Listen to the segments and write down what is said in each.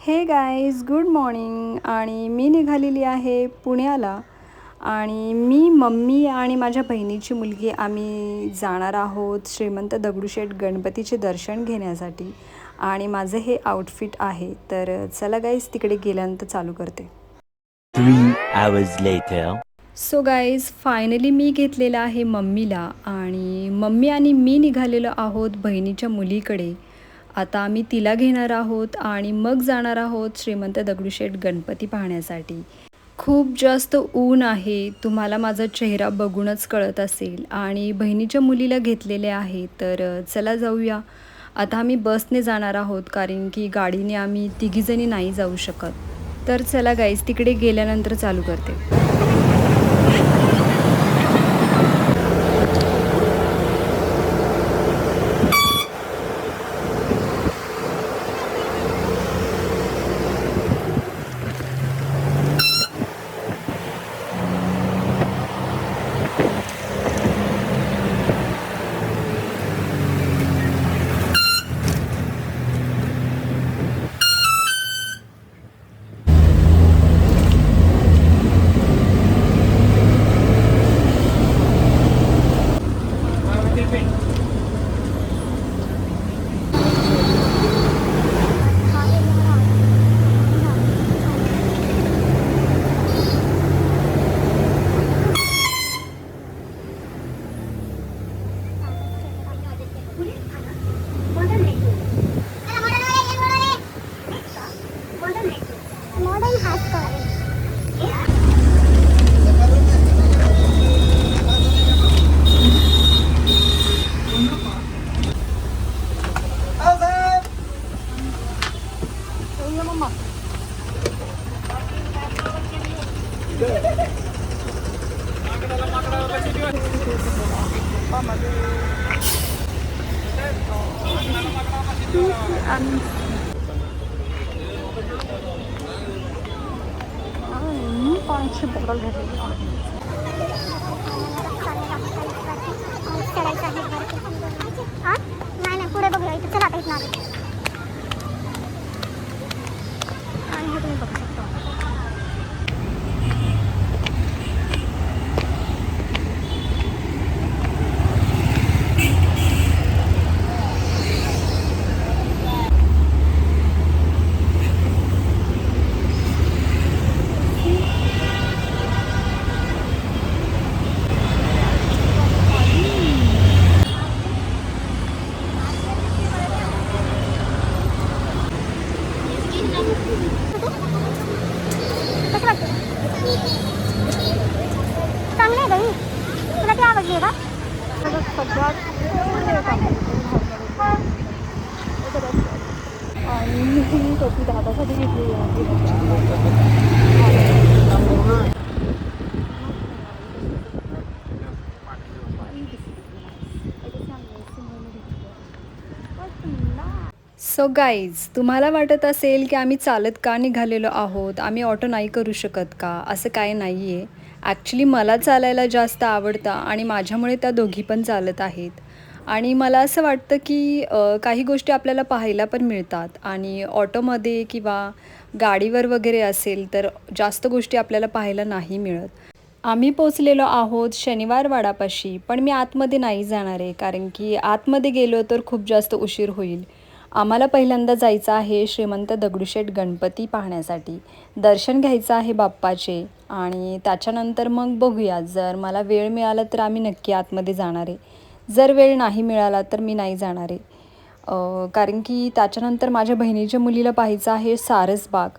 हे guys good morning. आणि मी निघालेली आहे पुण्याला. आणि मी मम्मी आणि माझ्या बहिणीची मुलगी आम्ही जाणार आहोत श्रीमंत दगडूशेठ गणपतीचे दर्शन घेण्यासाठी. आणि माझं हे आउटफिट आहे. तर चला गाईज तिकडे गेल्यानंतर चालू करते. 3 hours later. So guys finally मी घेतलेलं आहे मम्मीला. आणि मम्मी आणि मी निघालेलो आहोत बहिणीच्या मुलीकडे. आता आम्ही तिला घेणार आहोत आणि मग जाणार आहोत श्रीमंत दगडूशेठ गणपती पाहण्यासाठी. खूप जास्त ऊन आहे, तुम्हाला माझा चेहरा बघूनच कळत असेल. आणि बहिणीच्या मुलीला घेतलेले आहे. तर चला जाऊया. आता आम्ही बसने जाणार आहोत कारण की गाडीने आम्ही तिघीजणी नाही जाऊ शकत. तर चला गाईज तिकडे गेल्यानंतर चालू करते. पाचशे बॉटल घेतली. नाही पुढे बघूया इथे. चला आता इथं आले आणि हे तुम्ही बघू शकता. कसं वाटतं? चांगलं आहे बाई. तुला ती आवडली आहे का? आणि ही टोपी दादासाठी घेतली आहे. सो गाईज तुम्हाला वाटत असेल की आम्ही चालत का निघालेलो आहोत, आम्ही ऑटो नाही करू शकत का? असं काय नाही आहे. ॲक्च्युली मला चालायला जास्त आवडतं आणि माझ्यामुळे त्या दोघी पण चालत आहेत. आणि मला असं वाटतं की काही गोष्टी आपल्याला पाहायला पण मिळतात आणि ऑटोमध्ये किंवा गाडीवर वगैरे असेल तर जास्त गोष्टी आपल्याला पाहायला नाही मिळत. आम्ही पोचलेलो आहोत शनिवार वाडापाशी. पण मी आतमध्ये नाही जाणार आहे कारण की आतमध्ये गेलो तर खूप जास्त उशीर होईल. आम्हाला पहिल्यांदा जायचं आहे श्रीमंत दगडूशेठ गणपती पाहण्यासाठी. दर्शन घ्यायचं आहे बाप्पाचे आणि त्याच्यानंतर मग बघूया. जर मला वेळ मिळाला तर आम्ही नक्की आतमध्ये जाणार आहे. जर वेळ नाही मिळाला तर मी नाही जाणार आहे. कारण की त्याच्यानंतर माझ्या बहिणीच्या मुलीला पाहायचं आहे सारसबाग,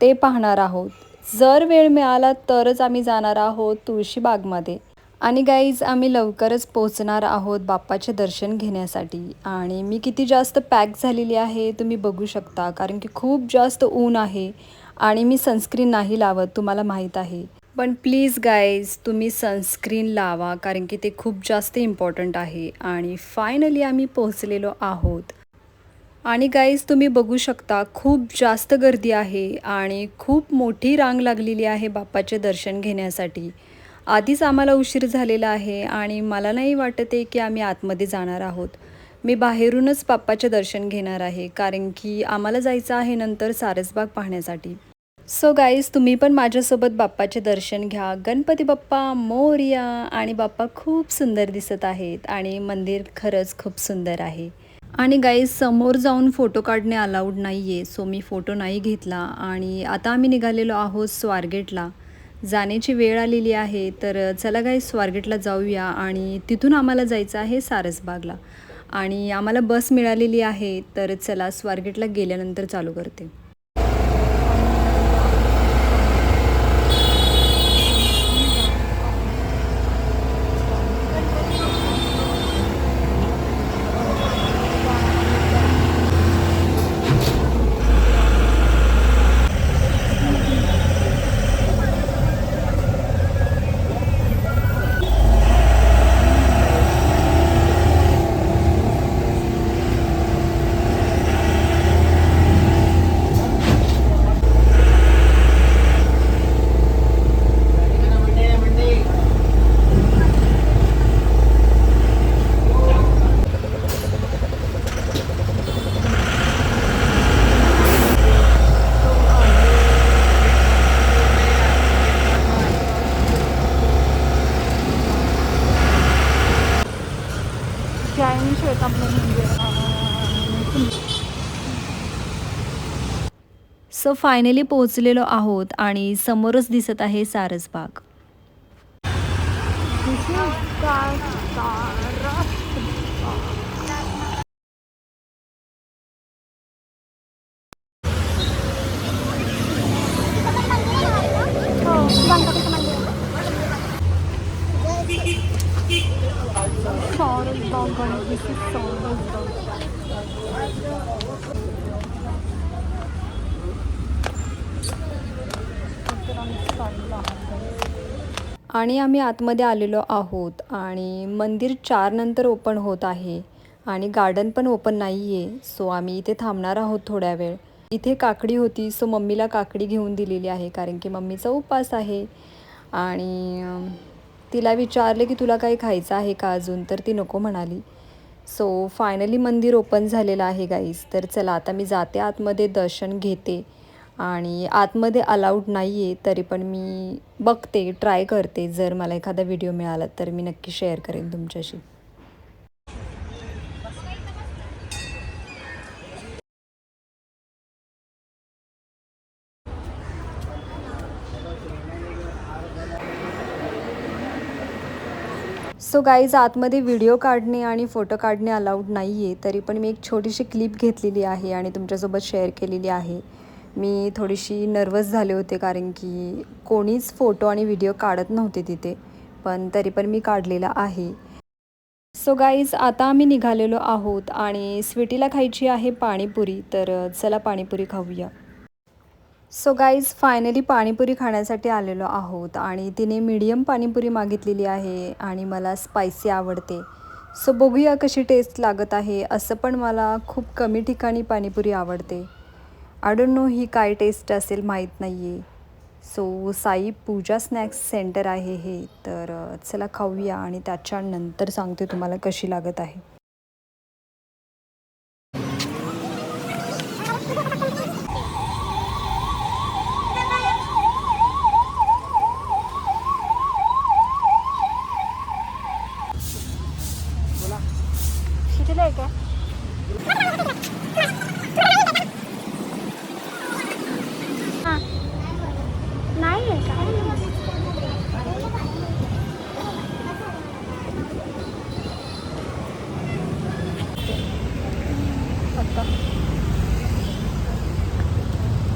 ते पाहणार आहोत. जर वेळ मिळाला तरच आम्ही जाणार आहोत तुळशीबागमध्ये. आणि गाईज आम्ही लवकरच पोचणार आहोत बाप्पाचे दर्शन घेण्यासाठी. आणि मी किती जास्त पॅक झालेली आहे तुम्ही बघू शकता कारण की खूप जास्त ऊन आहे. आणि मी सनस्क्रीन नाही लावत, तुम्हाला माहीत आहे. पण प्लीज गाईज तुम्ही सनस्क्रीन लावा कारण की ते खूप जास्त इम्पॉर्टंट आहे. आणि फायनली आम्ही पोहोचलेलो आहोत. आणि गाईज तुम्ही बघू शकता खूप जास्त गर्दी आहे आणि खूप मोठी रांग लागलेली आहे बाप्पाचे दर्शन घेण्यासाठी. आधीच आम्हाला उशीर झालेला आहे आणि मला नाही वाटत आहे की आम्ही आतमध्ये जाणार आहोत मी बाहेरूनच बाप्पाचे दर्शन घेणार आहे, कारण की आम्हाला जायचं आहे नंतर सारसबाग पाहण्यासाठी. सो गाईज, तुम्ही पण माझ्यासोबत बाप्पाचे दर्शन घ्या. गणपती बाप्पा मोरया. आणि बाप्पा खूप सुंदर दिसत आहेत आणि मंदिर खरंच खूप सुंदर आहे. आणि गाईज, समोर जाऊन फोटो काढणे अलाउड नाही आहे, सो मी फोटो नाही घेतला. आणि आता आम्ही निघालेलो आहोत स्वारगेटला. जाण्याची वेळ आलेली आहे, तर चला गाईज स्वारगेटला जाऊया आणि तिथून आम्हाला जायचं आहे सारसबागला. आणि आम्हाला बस मिळालेली आहे, तर चला स्वारगेटला गेल्यानंतर चालू करते. सो फायनली पोहोचलेलो आहोत आणि समोरच दिसत आहे सारसबाग. हो, गणपतीचं मंदिर आहे. आणि आम्ही आतमध्ये आलेलो आहोत आणि मंदिर 4 नंतर ओपन होत आहे आणि गार्डन पण ओपन नाही आहे. सो आम्ही इथे थांबणार आहोत थोड्या वेळ. इथे काकडी होती, सो मम्मीला काकडी घेऊन दिलेली आहे, कारण की मम्मीचा उपवास आहे. आणि तिला विचारले की तुला काही खायचं आहे का अजून, तर ती नको म्हणाली. सो फायनली मंदिर ओपन झालेलं आहे गाईज. तर चला आता मी जाते आतमध्ये, दर्शन घेते. आणि आतमध्ये अलाउड नाही आहे, तरी पण मी बघते, ट्राय करते. जर मला एखादा व्हिडिओ मिळाला तर मी नक्की शेअर करेन तुमच्याशी. सो गाईज, आतमध्ये व्हिडिओ काढणे आणि फोटो काढणे अलाउड नाही आहे, तरी पण मी एक छोटीशी क्लिप घेतलेली आहे आणि तुमच्यासोबत शेअर केलेली आहे. मी थोडीशी नर्वस झाले होते, कारण की कोणीच फोटो आणि व्हिडिओ काढत नव्हते तिथे, पण तरी पण मी काढलेला आहे. सो गाईज, आता आम्ही निघालेलो आहोत आणि स्वीटीला खायची आहे पाणीपुरी, तर चला पाणीपुरी खाऊया. सो गाईज, फायनली पाणीपुरी खाण्यासाठी आलेलो आहोत आणि तिने मीडियम पाणीपुरी मागितलेली आहे आणि मला स्पायसी आवडते. सो बघूया कशी टेस्ट लागत आहे. असं पण मला खूप कमी ठिकाणी पाणीपुरी आवडते. आय डोंट नो ही काय टेस्ट असेल, माहीत नाही आहे. सो साई पूजा स्नॅक्स सेंटर आहे हे, तर चला खाऊया आणि त्याच्यानंतर सांगते तुम्हाला कशी लागत आहे. कितीला आहे काय? हां, नाही आहे काय? आता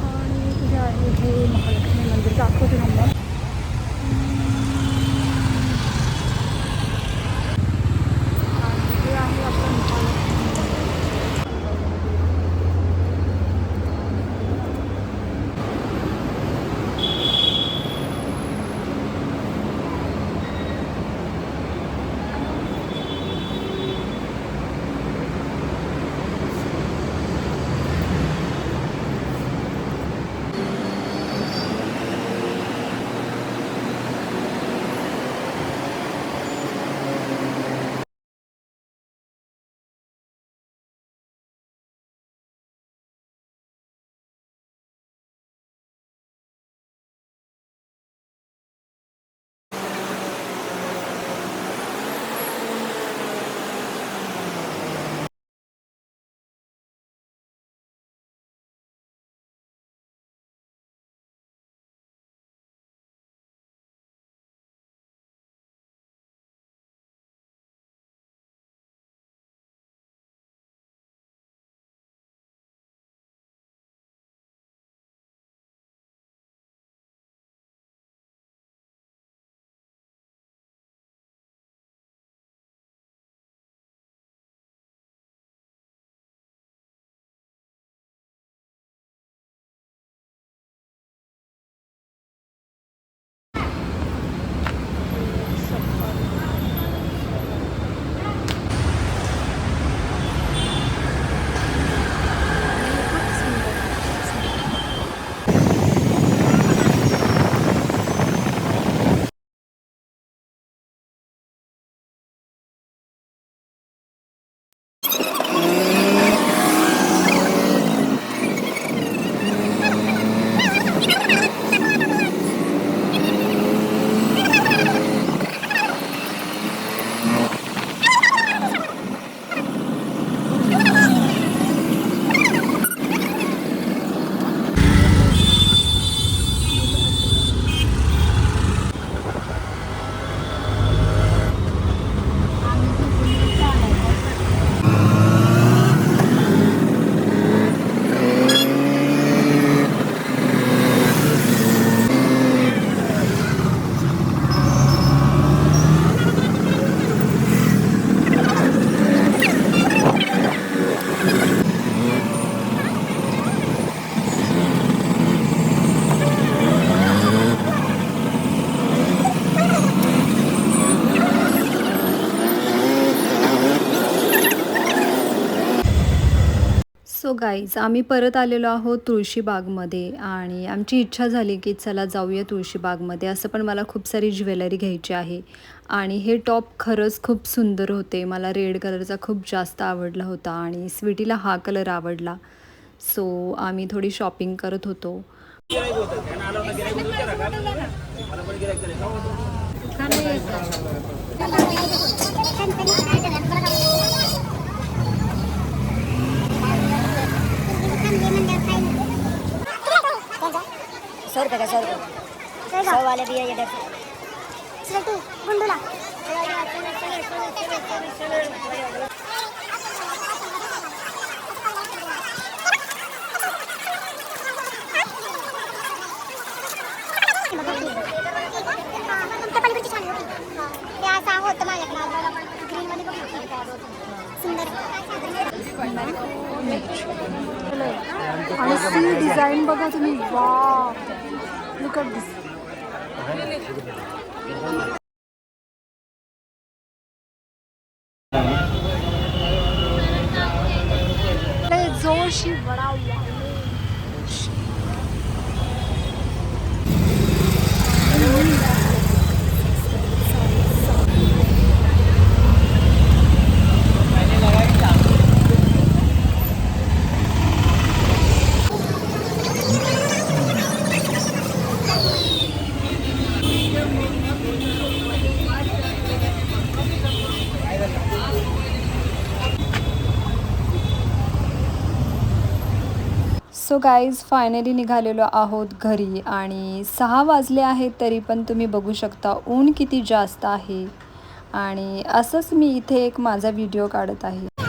आणि तुझे आहे हे महालक्ष्मी मंदिर दाखवते नंबर. हे आहे आपण गाईज आम्ही परत आलेलो आहोत तुळशीबागमध्ये आणि आमची इच्छा झाली की चला जाऊया तुळशीबागमध्ये. असं पण मला खूप सारी ज्वेलरी घ्यायची आहे आणि हे टॉप खरंच खूप सुंदर होते. मला रेड कलरचा खूप जास्त आवडला होता आणि स्वीटीला हा कलर आवडला. सो आम्ही थोडी शॉपिंग करत होतो. सौ वाले भी है ये देखो सिलेक्टू गुंडूला त्या पलीकडची छान होती ते असं होतं माझ्याकडे ग्रीन मध्ये बघ सुंदर आणि सी डिझाईन बघा तुम्ही. वाव, लुक ॲट दिस. जोशी बडा सो गाईज फायनली निघालेलो आहोत घरी आणि 6 वाजले आहेत तरी पण तुम्ही बघू शकता ऊन किती जास्त आहे आणि असंच मी इथे एक माझा व्हिडिओ काढत आहे.